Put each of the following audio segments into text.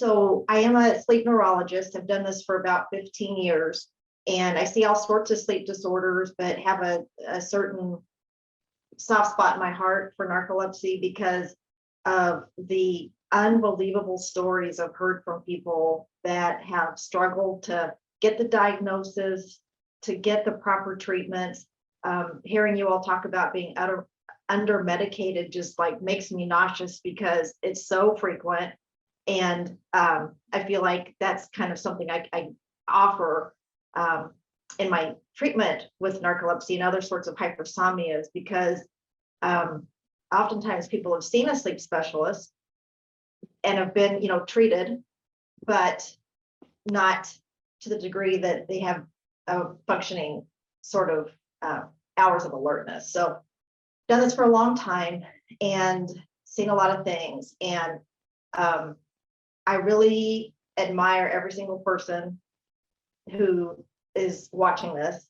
So I am a sleep neurologist. I've done this for about 15 years, and I see all sorts of sleep disorders, but have a certain soft spot in my heart for narcolepsy because of the unbelievable stories I've heard from people that have struggled to get the diagnosis, to get the proper treatments. Hearing you all talk about being under medicated just like makes me nauseous because it's so frequent. And I feel like that's kind of something I offer in my treatment with narcolepsy and other sorts of hypersomnias, because oftentimes people have seen a sleep specialist and have been, treated, but not to the degree that they have a functioning sort of hours of alertness. So done this for a long time and seen a lot of things. And I really admire every single person who is watching this,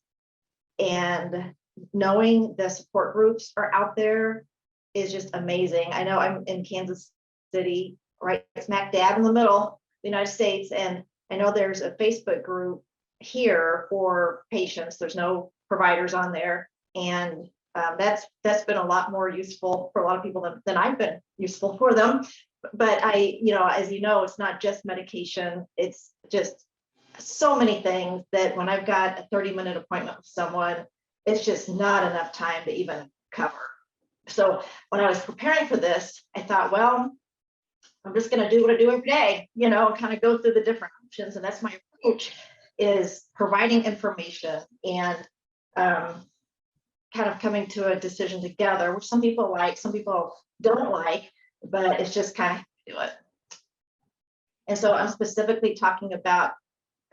and knowing the support groups are out there is just amazing. I know I'm in Kansas City, right smack dab in the middle of the United States, and I know there's a Facebook group here for patients. There's no providers on there, and that's been a lot more useful for a lot of people than I've been useful for them. But as you know, it's not just medication. It's just so many things that when I've got a 30-minute appointment with someone, it's just not enough time to even cover. So when I was preparing for this, I thought, well, I'm just going to do what I do every day, kind of go through the different options. And that's my approach, is providing information and kind of coming to a decision together, which some people like, some people don't like, but it's just kind of do it. And so I'm specifically talking about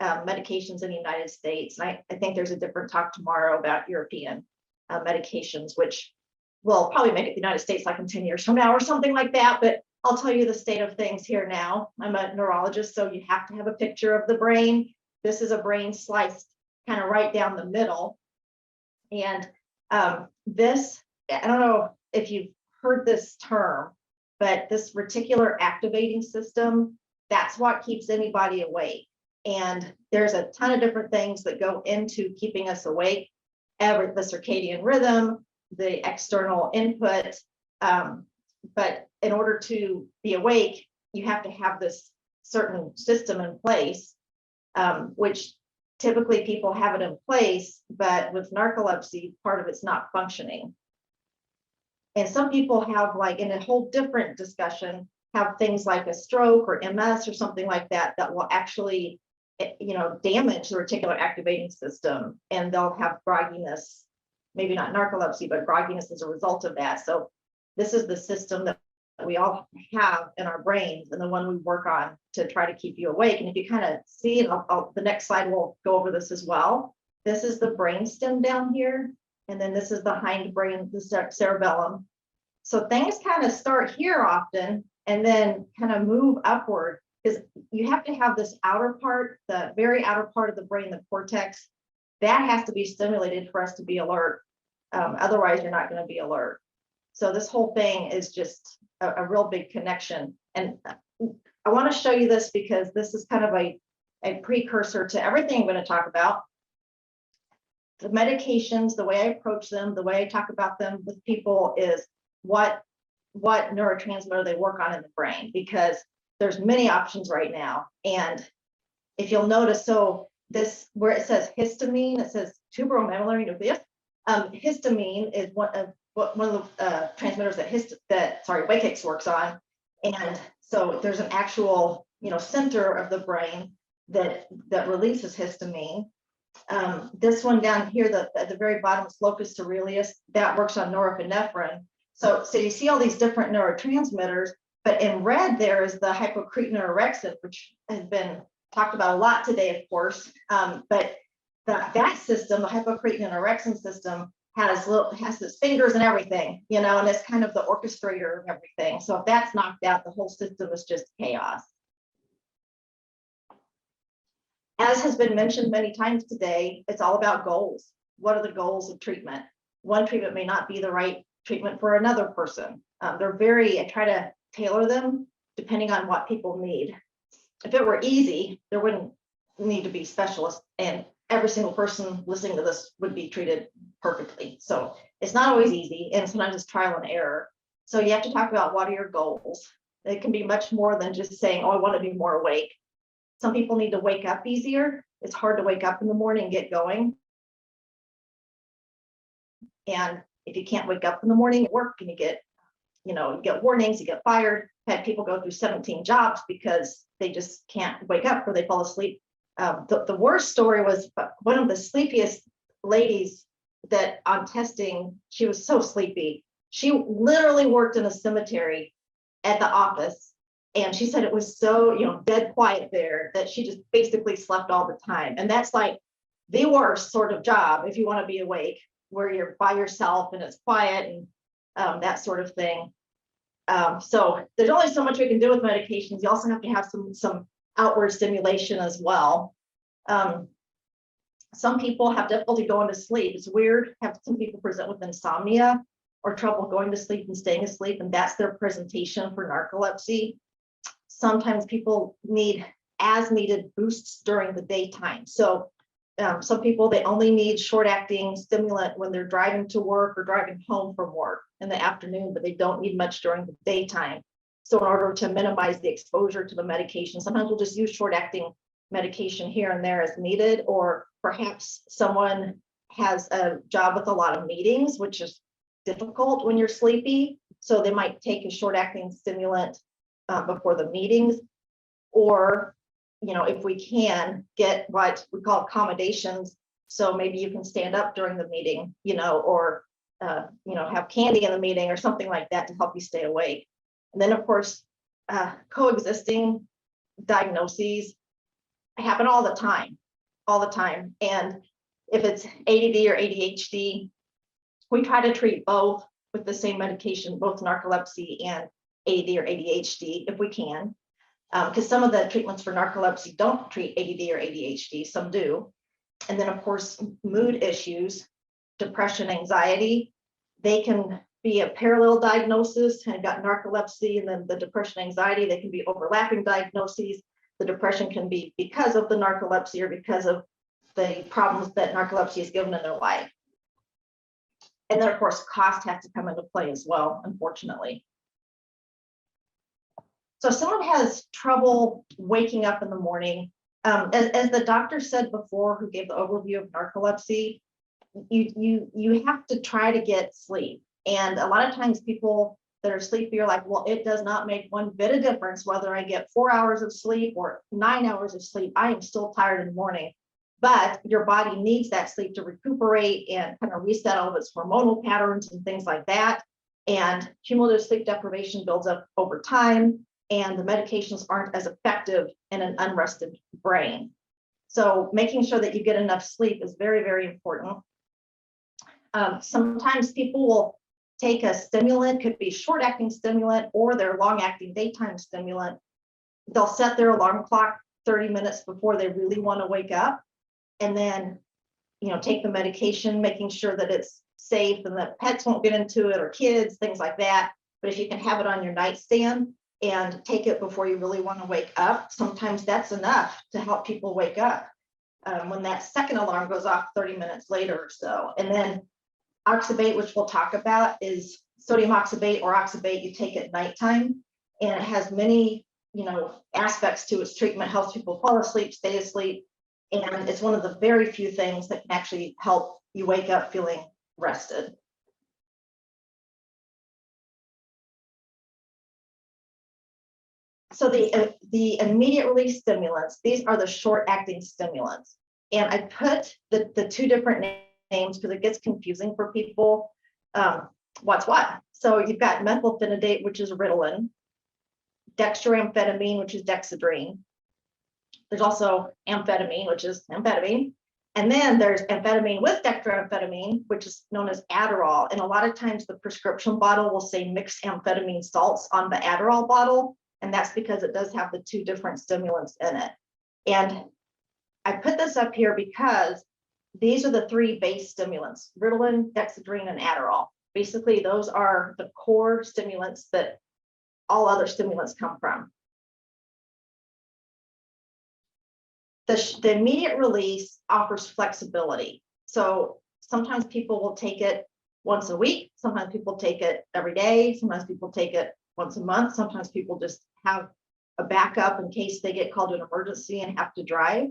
medications in the United States. And I think there's a different talk tomorrow about European medications, which will probably make it the United States like in 10 years from now or something like that. But I'll tell you the state of things here now. I'm a neurologist, so you have to have a picture of the brain. This is a brain sliced kind of right down the middle. And this, I don't know if you've heard this term, but this reticular activating system, that's what keeps anybody awake. And there's a ton of different things that go into keeping us awake, the circadian rhythm, the external input. But in order to be awake, you have to have this certain system in place, which typically people have it in place, but with narcolepsy, part of it's not functioning. And some people have, like, in a whole different discussion, have things like a stroke or MS or something like that will actually, damage the reticular activating system, and they'll have grogginess, maybe not narcolepsy, but grogginess as a result of that. So this is the system that we all have in our brains, and the one we work on to try to keep you awake. And if you kind of see, and the next slide will go over this as well. This is the brain stem down here, and then this is the hindbrain, the cerebellum. So things kind of start here often, and then kind of move upward, because you have to have this outer part, the very outer part of the brain, the cortex, that has to be stimulated for us to be alert. Otherwise, you're not going to be alert. So this whole thing is just a real big connection. And I want to show you this because this is kind of a precursor to everything I'm going to talk about. The medications, the way I approach them, the way I talk about them with people is what neurotransmitter they work on in the brain, because there's many options right now. And if you'll notice, so this, where it says histamine, it says tuberomammillary nucleus. Histamine is one of the transmitters that WAKIX works on. And so there's an actual, center of the brain that releases histamine. This one down here, at the very bottom is locus coeruleus, that works on norepinephrine. So you see all these different neurotransmitters, but in red there is the hypocretin-orexin, which has been talked about a lot today, of course. But that system, the hypocretin-orexin system, has its fingers and everything, and it's kind of the orchestrator of everything. So if that's knocked out, the whole system is just chaos. As has been mentioned many times today, it's all about goals. What are the goals of treatment? One treatment may not be the right treatment for another person. I try to tailor them depending on what people need. if it were easy, there wouldn't need to be specialists, and every single person listening to this would be treated perfectly. So it's not always easy, and sometimes it's trial and error. So you have to talk about what are your goals. It can be much more than just saying, oh, I want to be more awake. Some people need to wake up easier. It's hard to wake up in the morning and get going. And if you can't wake up in the morning at work and you get warnings, you get fired. Had people go through 17 jobs because they just can't wake up or they fall asleep. The worst story was one of the sleepiest ladies that on testing, she was so sleepy. She literally worked in a cemetery at the office. And she said it was so, dead quiet there that she just basically slept all the time. And that's like the worst sort of job if you want to be awake, where you're by yourself and it's quiet and that sort of thing. So there's only so much we can do with medications. You also have to have some outward stimulation as well. Some people have difficulty going to sleep. It's weird. Have some people present with insomnia or trouble going to sleep and staying asleep, and that's their presentation for narcolepsy. Sometimes people need as needed boosts during the daytime. So some people, they only need short-acting stimulant when they're driving to work or driving home from work in the afternoon, but they don't need much during the daytime. So in order to minimize the exposure to the medication, sometimes we'll just use short-acting medication here and there as needed, or perhaps someone has a job with a lot of meetings, which is difficult when you're sleepy. So they might take a short-acting stimulant before the meetings, or if we can get what we call accommodations. So maybe you can stand up during the meeting, or have candy in the meeting or something like that to help you stay awake. And then of course, coexisting diagnoses happen all the time. And if it's ADD or ADHD, we try to treat both with the same medication, both narcolepsy and ADD or ADHD if we can. Because some of the treatments for narcolepsy don't treat ADD or ADHD, some do. And then of course, mood issues, depression, anxiety, they can be a parallel diagnosis. And got narcolepsy and then the depression, anxiety, they can be overlapping diagnoses. The depression can be because of the narcolepsy or because of the problems that narcolepsy has given in their life. And then of course, cost has to come into play as well, unfortunately. So if someone has trouble waking up in the morning, as the doctor said before, who gave the overview of narcolepsy, you have to try to get sleep. And a lot of times people that are sleepy are like, well, it does not make one bit of difference whether I get 4 hours of sleep or 9 hours of sleep. I am still tired in the morning. But your body needs that sleep to recuperate and kind of reset all of its hormonal patterns and things like that. And cumulative sleep deprivation builds up over time, and the medications aren't as effective in an unrested brain. So making sure that you get enough sleep is very, very important. Sometimes people will take a stimulant, could be short-acting stimulant or their long-acting daytime stimulant. They'll set their alarm clock 30 minutes before they really want to wake up, and then take the medication, making sure that it's safe and that pets won't get into it or kids, things like that. But if you can have it on your nightstand and take it before you really want to wake up, sometimes that's enough to help people wake up when that second alarm goes off 30 minutes later or so. And then oxybate, which we'll talk about, is sodium oxybate or oxybate you take at nighttime, and it has many aspects to its treatment. Helps people fall asleep, stay asleep, and it's one of the very few things that can actually help you wake up feeling rested. So the immediate release stimulants, these are the short-acting stimulants. And I put the two different names because it gets confusing for people. What's what? So you've got methylphenidate, which is Ritalin, dextroamphetamine, which is Dexedrine. There's also amphetamine, which is amphetamine. And then there's amphetamine with dextroamphetamine, which is known as Adderall. And a lot of times the prescription bottle will say mixed amphetamine salts on the Adderall bottle. And that's because it does have the two different stimulants in it. And I put this up here because these are the three base stimulants: Ritalin, Dexedrine, and Adderall. Basically, those are the core stimulants that all other stimulants come from. The immediate release offers flexibility. So sometimes people will take it once a week. Sometimes people take it every day. Sometimes people take it once a month. Sometimes people just have a backup in case they get called to an emergency and have to drive.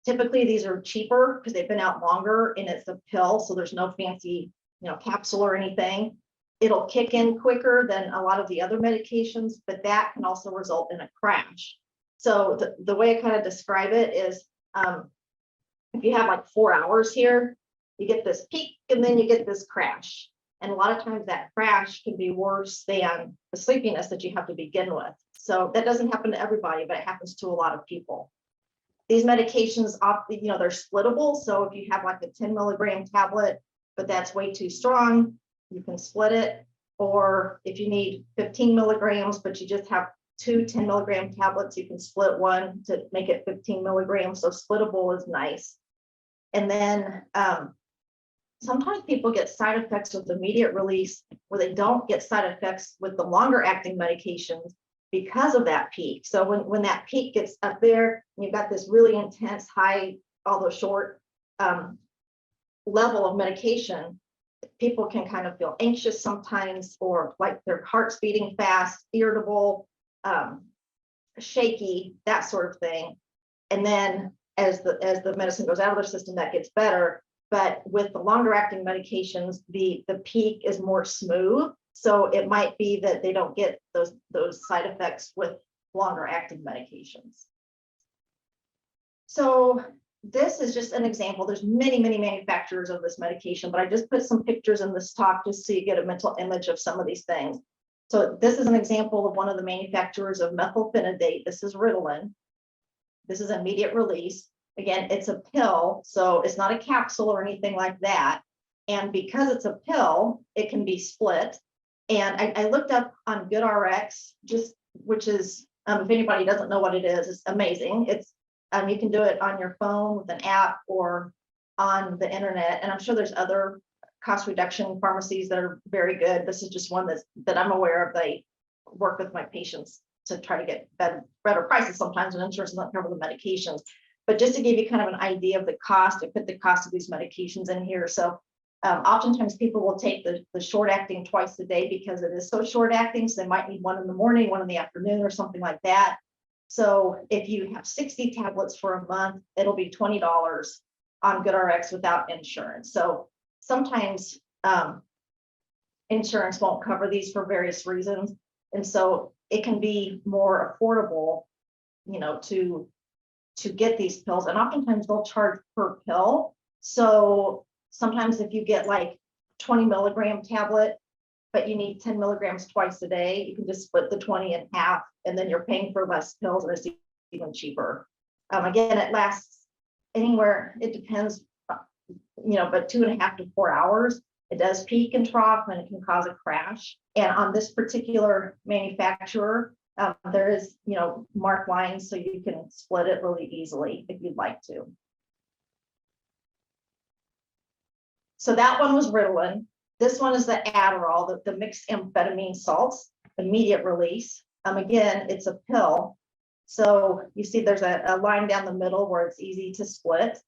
Typically, these are cheaper because they've been out longer and it's a pill, so there's no fancy, capsule or anything. It'll kick in quicker than a lot of the other medications, but that can also result in a crash. So the way I kind of describe it is, if you have like 4 hours here, you get this peak and then you get this crash. And a lot of times that crash can be worse than the sleepiness that you have to begin with. So that doesn't happen to everybody, but it happens to a lot of people. These medications, they're splittable. So if you have like a 10 milligram tablet, but that's way too strong, you can split it. Or if you need 15 milligrams, but you just have 2 10 milligram tablets, you can split one to make it 15 milligrams. So splittable is nice. And then sometimes people get side effects with immediate release where they don't get side effects with the longer acting medications because of that peak. So when that peak gets up there, you've got this really intense high, although short level of medication, people can kind of feel anxious sometimes, or like their heart's beating fast, irritable, shaky, that sort of thing. And then as the medicine goes out of their system, that gets better. But with the longer acting medications, the peak is more smooth. So it might be that they don't get those side effects with longer acting medications. So this is just an example. There's many manufacturers of this medication, but I just put some pictures in this talk just so you get a mental image of some of these things. So this is an example of one of the manufacturers of methylphenidate. This is Ritalin. This is immediate release. Again, it's a pill, so it's not a capsule or anything like that. And because it's a pill, it can be split. And I looked up on GoodRx, which is, if anybody doesn't know what it is, it's amazing. It's you can do it on your phone with an app or on the internet. And I'm sure there's other cost reduction pharmacies that are very good. This is just one that I'm aware of. They work with my patients to try to get better prices sometimes when insurance doesn't cover the medications. But just to give you kind of an idea of the cost, I put the cost of these medications in here. So oftentimes people will take the short acting twice a day because it is so short acting. So they might need one in the morning, one in the afternoon, or something like that. So if you have 60 tablets for a month, it'll be $20 on GoodRx without insurance. So sometimes insurance won't cover these for various reasons. And so it can be more affordable, to get these pills. And oftentimes they'll charge per pill. So sometimes if you get like 20 milligram tablet, but you need 10 milligrams twice a day, you can just split the 20 in half, and then you're paying for less pills and it's even cheaper. Again, it lasts anywhere, it depends, but 2.5 to 4 hours. It does peak and trough and it can cause a crash. And on this particular manufacturer, there is, marked lines so you can split it really easily if you'd like to. So that one was Ritalin. This one is the Adderall, the mixed amphetamine salts, immediate release. Again, it's a pill. So you see there's a line down the middle where it's easy to split.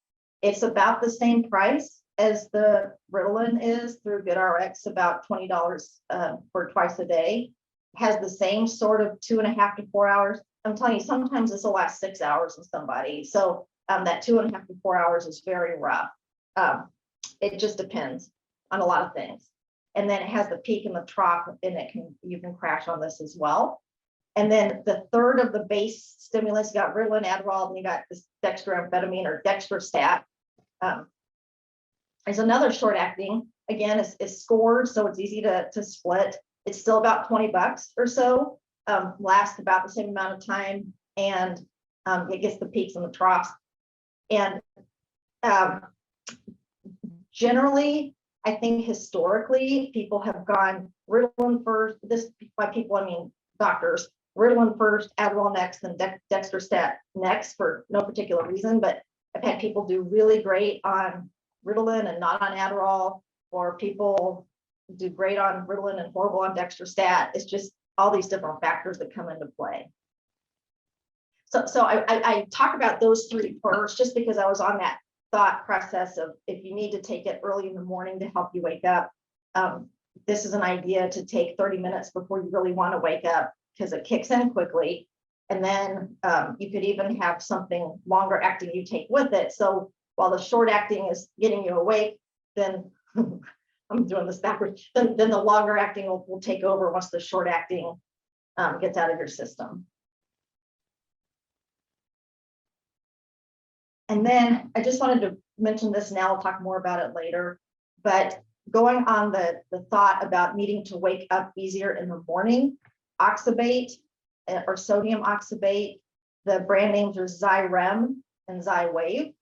It's about the same price as the Ritalin is through GoodRx, about $20 for twice a day. Has the same sort of 2.5 to 4 hours. I'm telling you, sometimes this will last 6 hours with somebody. So that 2.5 to 4 hours is very rough. It just depends on a lot of things. And then it has the peak and the trough, and you can crash on this as well. And then the third of the base stimulants, you got Ritalin, Adderall, and you got this dextroamphetamine or dextrostat. There's another short acting. Again, it's scored, so it's easy to split. It's still about $20 or so, lasts about the same amount of time, and it gets the peaks and the troughs. And generally, I think historically, people have gone Ritalin first. This, by people, I mean doctors. Ritalin first, Adderall next, then dextrostat next for no particular reason. But I've had people do really great on Ritalin and not on Adderall, or people do great on Ritalin and horrible on dextrostat. It's just all these different factors that come into play. So I talk about those three first, just because I was on that thought process of if you need to take it early in the morning to help you wake up. This is an idea to take 30 minutes before you really want to wake up, because it kicks in quickly. And then you could even have something longer acting you take with it. So while the short acting is getting you awake, then I'm doing this backwards, then the longer acting will take over once the short acting gets out of your system. And then I just wanted to mention this now, I'll talk more about it later, but going on the thought about needing to wake up easier in the morning, oxybate or sodium oxybate, the brand names are Xyrem and Xywav.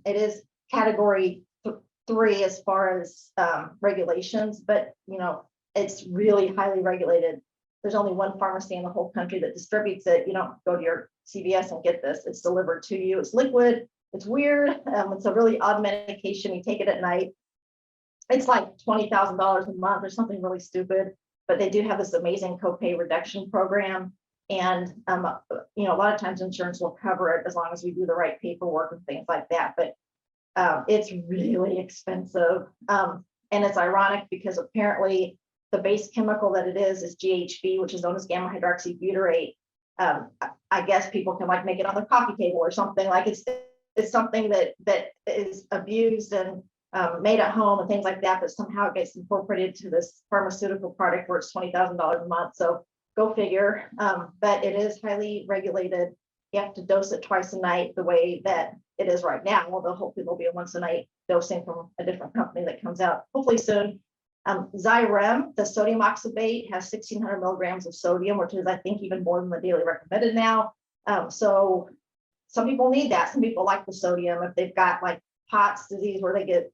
It is category 3 as far as regulations, but it's really highly regulated. There's only one pharmacy in the whole country that distributes it. You don't go to your CVS and get this. It's delivered to you. It's liquid. It's weird. It's a really odd medication. You take it at night. It's like $20,000 a month or something really stupid, but they do have this amazing copay reduction program. And a lot of times insurance will cover it as long as we do the right paperwork and things like that. But it's really expensive. And it's ironic because apparently the base chemical that it is GHB, which is known as gamma hydroxybutyrate. I guess people can like make it on their coffee table or something. Like it's something that is abused and made at home and things like that, but somehow it gets incorporated to this pharmaceutical product where it's $20,000 a month. So go figure. But it is highly regulated. You have to dose it twice a night the way that it is right now. Although hopefully there'll be a once a night dosing from a different company that comes out hopefully soon. Xyrem, the sodium oxybate, has 1,600 milligrams of sodium, which is, I think, even more than the daily recommended now. So some people need that. Some people like the sodium if they've got like POTS disease where they get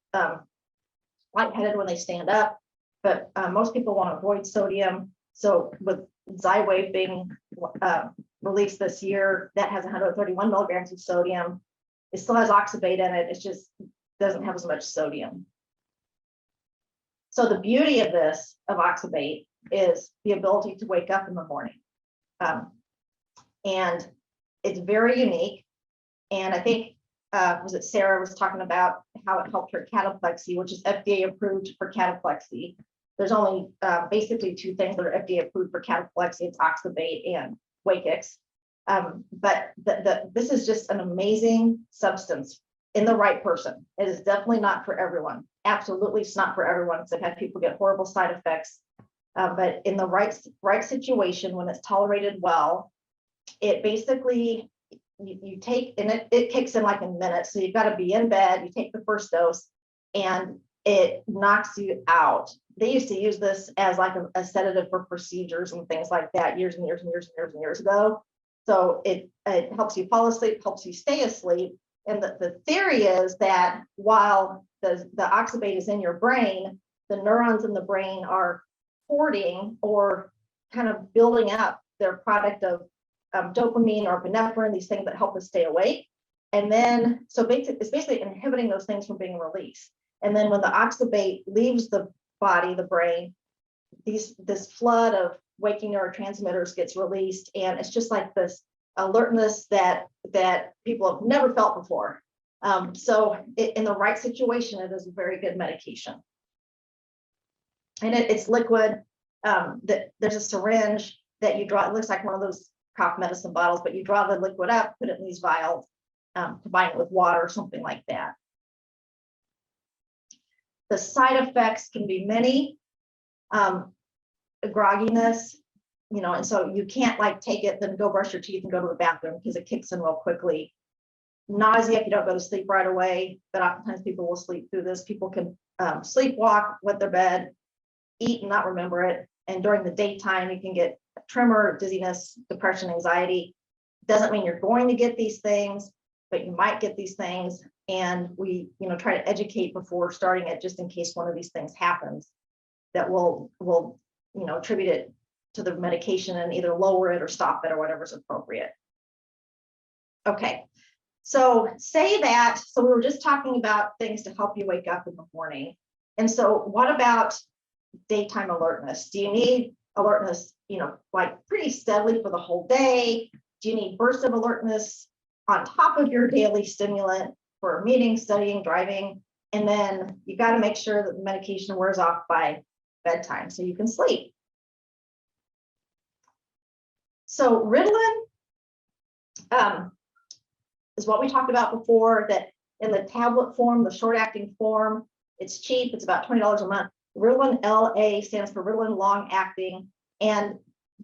lightheaded when they stand up. But most people want to avoid sodium. So with Xywav being released this year, that has 131 milligrams of sodium. It still has oxybate in it. It just doesn't have as much sodium. So the beauty of this, of oxybate, is the ability to wake up in the morning. And it's very unique. And I think, was it Sarah was talking about how it helped her cataplexy, which is FDA approved for cataplexy. There's only basically 2 things that are FDA approved for cataplexy. It's oxybate and Wakix. But this is just an amazing substance in the right person. It is definitely not for everyone. Absolutely, it's not for everyone. Because I've had people get horrible side effects. But in the right situation, when it's tolerated well, it basically you take, and it kicks in like in minutes. So you've got to be in bed. You take the first dose, and it knocks you out. They used to use this as like a sedative for procedures and things like that years and years and years and years and years ago. So it helps you fall asleep, helps you stay asleep. And the theory is that while the oxybate is in your brain, the neurons in the brain are hoarding or kind of building up their product of dopamine or epinephrine, these things that help us stay awake. And then, so it's basically inhibiting those things from being released. And then when the oxybate leaves the body, the brain, this flood of waking neurotransmitters gets released. And it's just like this alertness that people have never felt before. So in the right situation, it is a very good medication. And it's liquid. There's a syringe that you draw. It looks like one of those cough medicine bottles, but you draw the liquid up, put it in these vials, combine it with water or something like that. The side effects can be many. Grogginess, and so you can't like take it, then go brush your teeth and go to the bathroom because it kicks in real quickly. Nausea if you don't go to sleep right away, but oftentimes people will sleep through this. People can sleepwalk with their bed, eat and not remember it. And during the daytime, you can get tremor, dizziness, depression, anxiety. Doesn't mean you're going to get these things, but you might get these things. And we, try to educate before starting it, just in case one of these things happens, that will attribute it to the medication and either lower it or stop it or whatever's appropriate. Okay, so so we were just talking about things to help you wake up in the morning. And so what about daytime alertness? Do you need alertness, like pretty steadily for the whole day? Do you need bursts of alertness on top of your daily stimulant for meeting, studying, driving? And then you got to make sure that the medication wears off by bedtime so you can sleep. So Ritalin is what we talked about before, that in the tablet form, the short-acting form, it's cheap. It's about $20 a month. Ritalin LA stands for Ritalin long-acting. And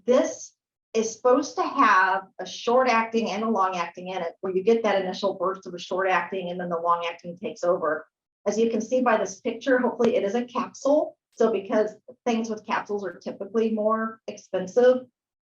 this is supposed to have a short-acting and a long-acting in it, where you get that initial burst of a short-acting and then the long-acting takes over. As you can see by this picture, hopefully it is a capsule. So because things with capsules are typically more expensive,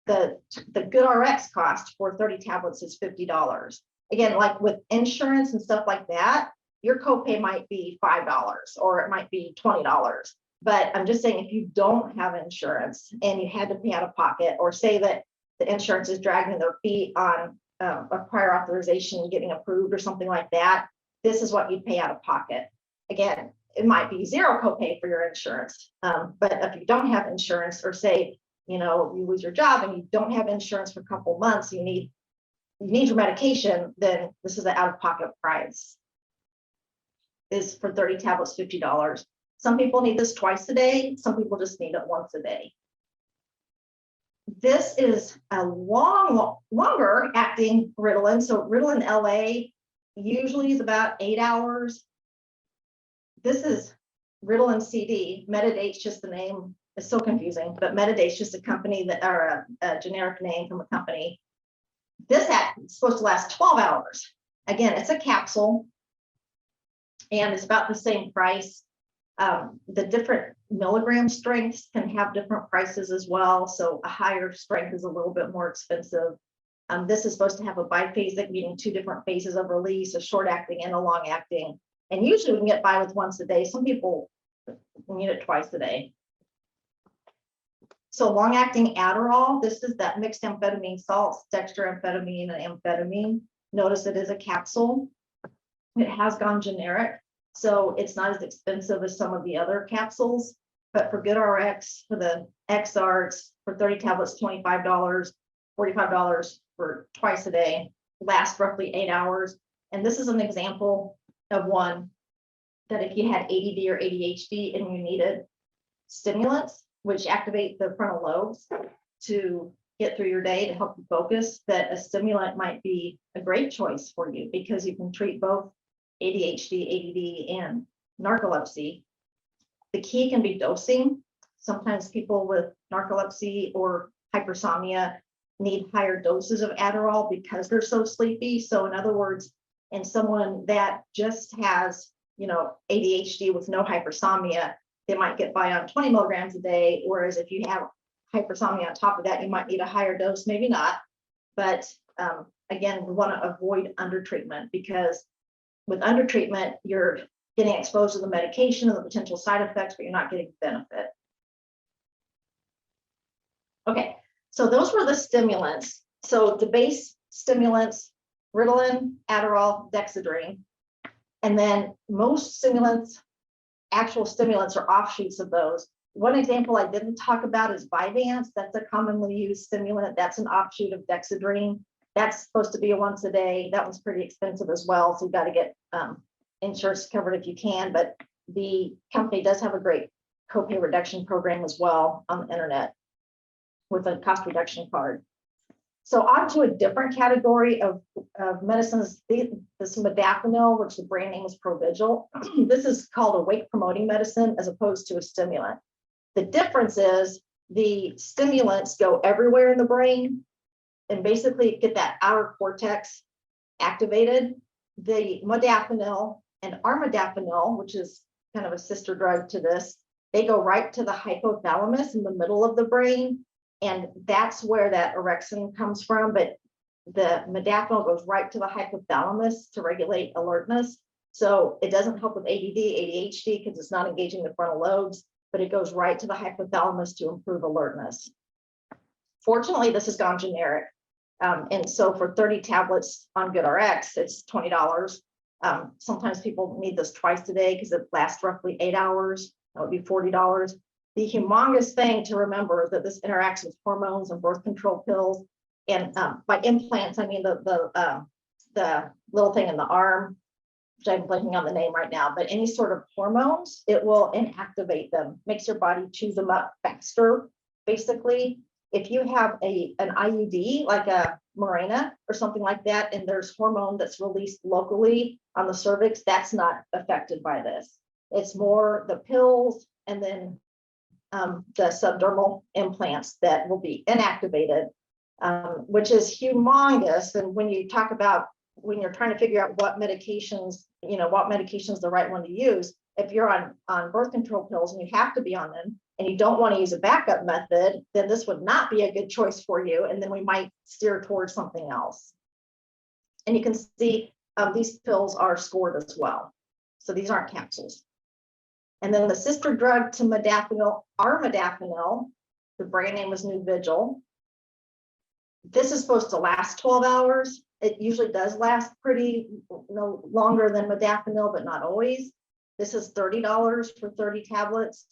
the GoodRx cost for 30 tablets is $50. Again, like with insurance and stuff like that, your copay might be $5 or it might be $20. But I'm just saying, if you don't have insurance and you had to pay out of pocket, or say that the insurance is dragging their feet on a prior authorization getting approved or something like that, this is what you'd pay out of pocket. Again, it might be zero copay for your insurance, but if you don't have insurance, or say, you lose your job and you don't have insurance for a couple months, you need your medication, then this is the out-of-pocket price. Is for 30 tablets, $50. Some people need this twice a day. Some people just need it once a day. This is a longer acting Ritalin. So Ritalin LA usually is about 8 hours. This is Ritalin CD. Metidate's just the name. It's so confusing, but Metidate's just a company that, or a generic name from a company. This act is supposed to last 12 hours. Again, it's a capsule and it's about the same price. The different milligram strengths can have different prices as well. So a higher strength is a little bit more expensive. This is supposed to have a biphasic, meaning 2 different phases of release, a short acting and a long acting. And usually we can get by with once a day. Some people need it twice a day. So long-acting Adderall, this is that mixed amphetamine salts, dextroamphetamine and amphetamine. Notice it is a capsule. It has gone generic, so it's not as expensive as some of the other capsules. But for GoodRx, for the XRs, for 30 tablets, $25, $45 for twice a day, lasts roughly 8 hours. And this is an example of one that if you had ADD or ADHD and you needed stimulants, which activate the frontal lobes to get through your day to help you focus, that a stimulant might be a great choice for you, because you can treat both ADHD, ADD, and narcolepsy. The key can be dosing. Sometimes people with narcolepsy or hypersomnia need higher doses of Adderall because they're so sleepy. So in other words, in someone that just has, ADHD with no hypersomnia, they might get by on 20 milligrams a day. Whereas if you have hypersomnia on top of that, you might need a higher dose, maybe not. But again, we want to avoid undertreatment, because with undertreatment, you're getting exposed to the medication and the potential side effects, but you're not getting benefit. Okay, so those were the stimulants. So the base stimulants, Ritalin, Adderall, Dexedrine. And then most stimulants, actual stimulants, are offshoots of those. One example I didn't talk about is Vyvanse. That's a commonly used stimulant. That's an offshoot of Dexedrine. That's supposed to be a once a day. That one's pretty expensive as well. So you've got to get insurance covered if you can. But the company does have a great copay reduction program as well on the internet with a cost reduction card. So on to a different category of medicines, this modafinil, which the brand name is Provigil. This is called a wake promoting medicine as opposed to a stimulant. The difference is the stimulants go everywhere in the brain and basically get that outer cortex activated. The modafinil and armodafinil, which is kind of a sister drug to this, they go right to the hypothalamus in the middle of the brain. And that's where that orexin comes from. But the modafinil goes right to the hypothalamus to regulate alertness. So it doesn't help with ADD, ADHD, because it's not engaging the frontal lobes, but it goes right to the hypothalamus to improve alertness. Fortunately, this has gone generic. And so for 30 tablets on GoodRx, it's $20. Sometimes people need this twice a day because it lasts roughly 8 hours. That would be $40. The humongous thing to remember is that this interacts with hormones and birth control pills. And by implants, I mean the little thing in the arm, which I'm blanking on the name right now, but any sort of hormones, it will inactivate them, makes your body chew them up faster. Basically, if you have an IUD, like a Mirena or something like that, and there's hormone that's released locally on the cervix, that's not affected by this. It's more the pills and then the subdermal implants that will be inactivated, which is humongous. And when you talk about, when you're trying to figure out what medications, what medication is the right one to use, if you're on birth control pills and you have to be on them and you don't want to use a backup method, then this would not be a good choice for you. And then we might steer towards something else. And you can see these pills are scored as well. So these aren't capsules. And then the sister drug to modafinil, armodafinil, the brand name was Nuvigil. This is supposed to last 12 hours. It usually does last pretty longer than modafinil, but not always. This is $30 for 30 tablets.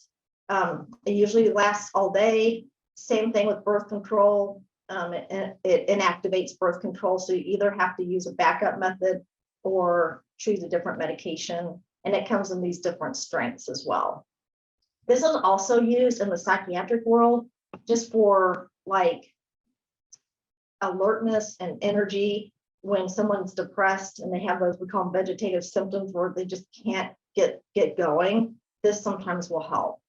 It usually lasts all day. Same thing with birth control. It inactivates birth control. So you either have to use a backup method or choose a different medication. And it comes in these different strengths as well. This is also used in the psychiatric world just for like alertness and energy when someone's depressed and they have those, we call them vegetative symptoms, where they just can't get going. This sometimes will help.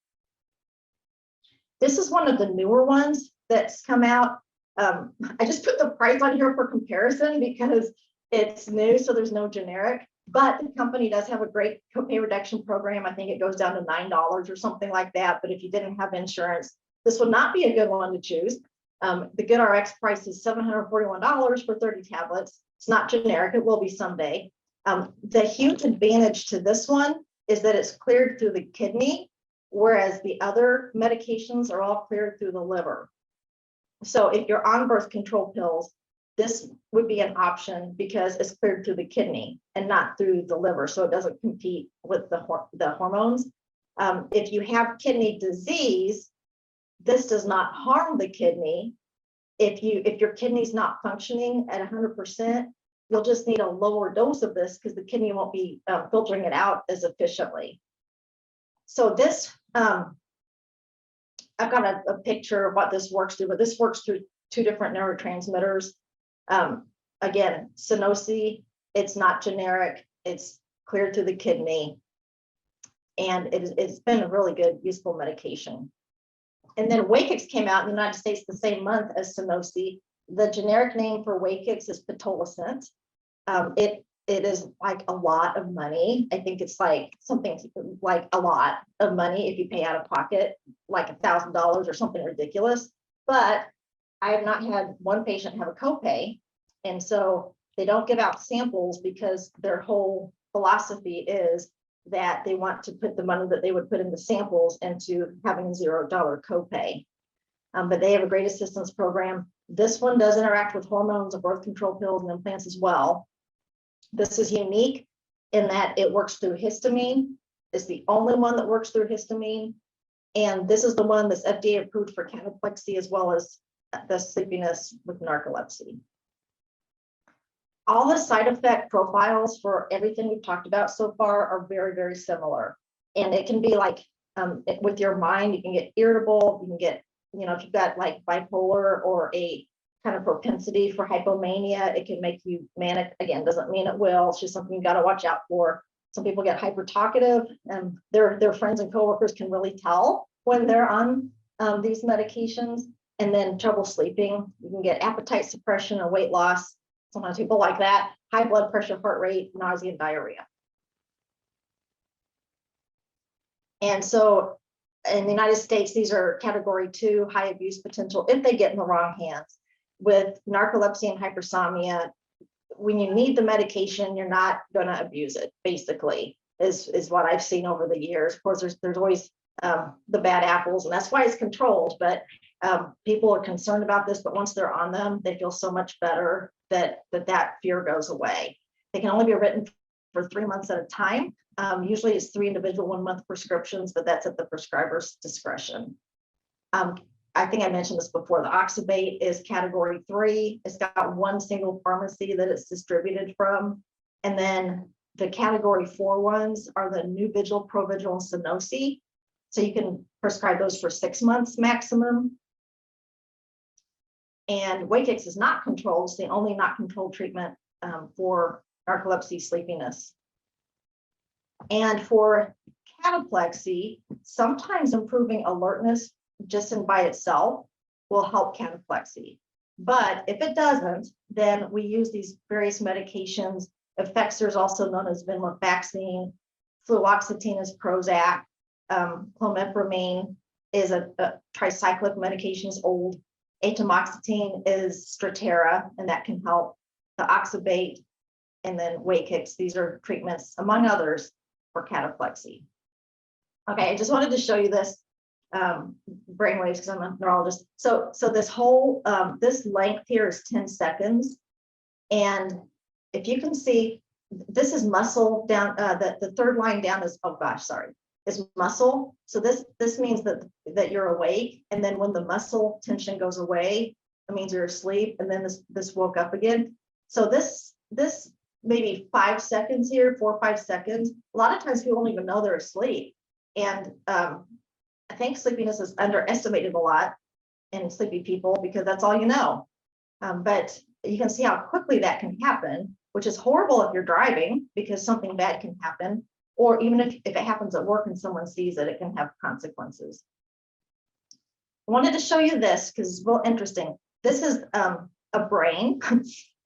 This is one of the newer ones that's come out. I just put the price on here for comparison because it's new, so there's no generic. But the company does have a great copay reduction program. I think it goes down to $9 or something like that. But if you didn't have insurance, this would not be a good one to choose. The GoodRx price is $741 for 30 tablets. It's not generic. It will be someday. The huge advantage to this one is that it's cleared through the kidney, whereas the other medications are all cleared through the liver. So if you're on birth control pills, this would be an option because it's cleared through the kidney and not through the liver. So it doesn't compete with the hormones. If you have kidney disease, this does not harm the kidney. If your kidney's not functioning at 100%, you'll just need a lower dose of this because the kidney won't be filtering it out as efficiently. So this, I've got a picture of what this works through, but this works through two different neurotransmitters. Again, Sunosi, it's not generic, it's cleared through the kidney, and it's been a really good, useful medication. And then Wakix came out in the United States the same month as Sunosi. The generic name for Wakix is Pitolisant. It is like a lot of money. I think it's like something like a lot of money if you pay out of pocket, like $1,000 or something ridiculous. But I have not had one patient have a copay. And so they don't give out samples because their whole philosophy is that they want to put the money that they would put in the samples into having a $0 copay. But they have a great assistance program. This one does interact with hormones and birth control pills and implants as well. This is unique in that it works through histamine. It's the only one that works through histamine. And this is the one that's FDA approved for cataplexy as well as the sleepiness with narcolepsy. All the side effect profiles for everything we've talked about so far are very, very similar. And it can be like with your mind, you can get irritable, you can get, if you've got like bipolar or a kind of propensity for hypomania, it can make you manic. Again, doesn't mean it will. It's just something you got to watch out for. Some people get hypertalkative, and their friends and coworkers can really tell when they're on these medications. And then trouble sleeping. You can get appetite suppression and weight loss. Sometimes people like that. High blood pressure, heart rate, nausea, and diarrhea. And so in the United States, these are category 2, high abuse potential if they get in the wrong hands. With narcolepsy and hypersomnia, when you need the medication, you're not going to abuse it, basically, is what I've seen over the years. Of course, there's always the bad apples, and that's why it's controlled. But people are concerned about this, but once they're on them, they feel so much better that fear goes away. They can only be written for 3 months at a time. Usually it's 3 individual 1-month prescriptions, but that's at the prescriber's discretion. I think I mentioned this before, the oxybate is category 3. It's got one single pharmacy that it's distributed from. And then the category 4 ones are the Nuvigil, Provigil, and Sunosi. So you can prescribe those for 6 months maximum. And Wakix is not controlled. It's the only not controlled treatment for narcolepsy sleepiness. And for cataplexy, sometimes improving alertness just in by itself will help cataplexy. But if it doesn't, then we use these various medications. Effexor is also known as venlafaxine. Fluoxetine is Prozac. Clomipramine is a tricyclic medication, is old. Atomoxetine is Strattera, and that can help. The oxybate, and then Wakix. These are treatments, among others, for cataplexy. Okay, I just wanted to show you this brainwaves because I'm a neurologist. So this whole this length here is 10 seconds, and if you can see, this is muscle down. The third line down is, oh gosh, sorry, is muscle. So this means that you're awake, and then when the muscle tension goes away, it means you're asleep, and then this woke up again. So this maybe 5 seconds here, 4 or 5 seconds. A lot of times people don't even know they're asleep, and I think sleepiness is underestimated a lot in sleepy people because that's all you know. But you can see how quickly that can happen, which is horrible if you're driving because something bad can happen, or even if it happens at work and someone sees it, it can have consequences. I wanted to show you this because it's real interesting. This is a brain,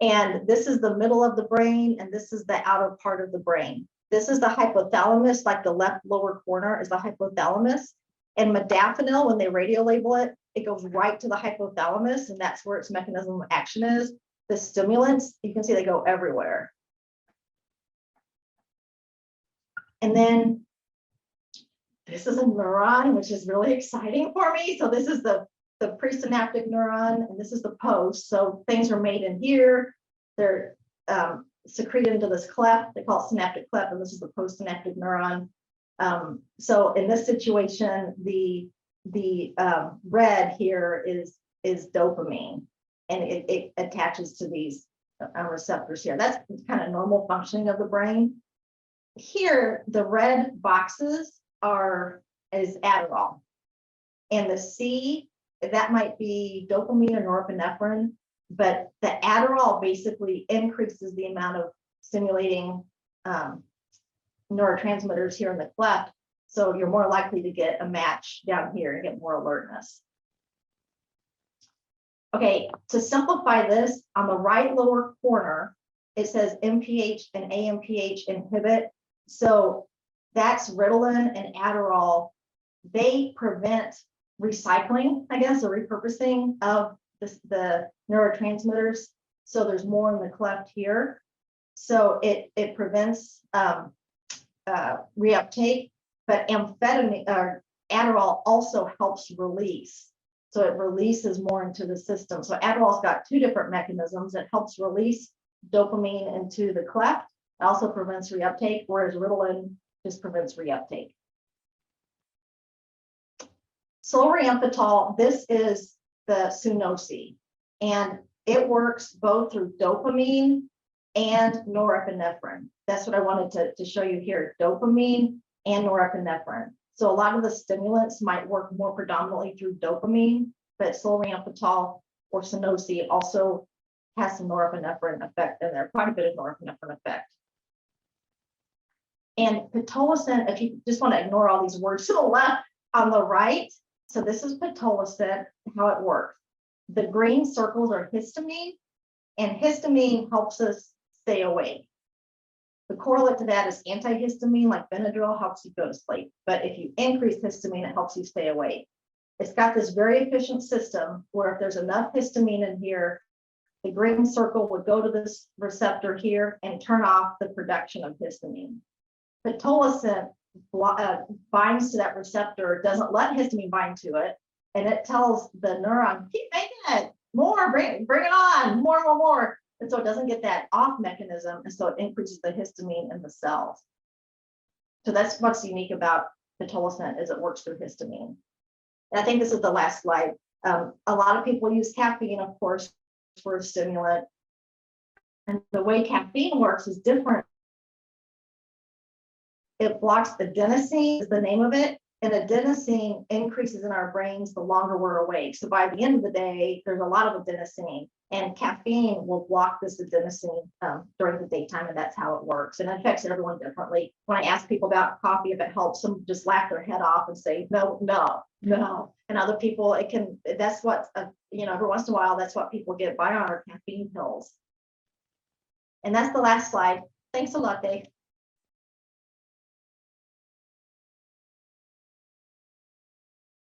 and this is the middle of the brain, and this is the outer part of the brain. This is the hypothalamus, like the left lower corner is the hypothalamus. And modafinil, when they radio label it, it goes right to the hypothalamus, and that's where its mechanism of action is. The stimulants, you can see they go everywhere. And then this is a neuron, which is really exciting for me. So this is the presynaptic neuron, and this is the post. So things are made in here. They're secreted into this cleft. They call it synaptic cleft, and this is the postsynaptic neuron. So in this situation, the red here is dopamine, and it attaches to these receptors here. That's kind of normal functioning of the brain. Here, the red boxes is Adderall, and the C, that might be dopamine or norepinephrine, but the Adderall basically increases the amount of stimulating neurotransmitters here in the cleft, so you're more likely to get a match down here and get more alertness. Okay, to simplify this, on the right lower corner, it says MPH and AMPH inhibit. So that's Ritalin and Adderall. They prevent recycling, I guess, or repurposing of the neurotransmitters. So there's more in the cleft here. So it prevents reuptake, but amphetamine or Adderall also helps release. So it releases more into the system. So Adderall's got 2 different mechanisms. It helps release dopamine into the cleft. It also prevents reuptake, whereas Ritalin just prevents reuptake. Solriamfetol, this is the Sunosi, and it works both through dopamine and norepinephrine. That's what I wanted to show you here, dopamine and norepinephrine. So a lot of the stimulants might work more predominantly through dopamine, but solriamfetol or Sunosi also has some norepinephrine effect in there, quite a bit of norepinephrine effect. And pitolisant, if you just want to ignore all these words to the left, on the right, so this is pitolisant, how it works. The green circles are histamine, and histamine helps us stay awake. The correlate to that is antihistamine, like Benadryl, helps you go to sleep. But if you increase histamine, it helps you stay awake. It's got this very efficient system where if there's enough histamine in here, the green circle would go to this receptor here and turn off the production of histamine. Pitolisant binds to that receptor, doesn't let histamine bind to it, and it tells the neuron, keep making it, more, bring it on, more. And so it doesn't get that off mechanism, and so it increases the histamine in the cells. So that's what's unique about pitolisant, is it works through histamine. And I think this is the last slide. A lot of people use caffeine, of course, for a stimulant. And the way caffeine works is different. It blocks adenosine, is the name of it. And adenosine increases in our brains the longer we're awake. So by the end of the day, there's a lot of adenosine, and caffeine will block this adenosine during the daytime, and that's how it works. And it affects everyone differently. When I ask people about coffee, if it helps, some just laugh their head off and say, no, no, no. And other people, it can, that's what, every once in a while, that's what people get by on our caffeine pills. And that's the last slide. Thanks a lot, Dave.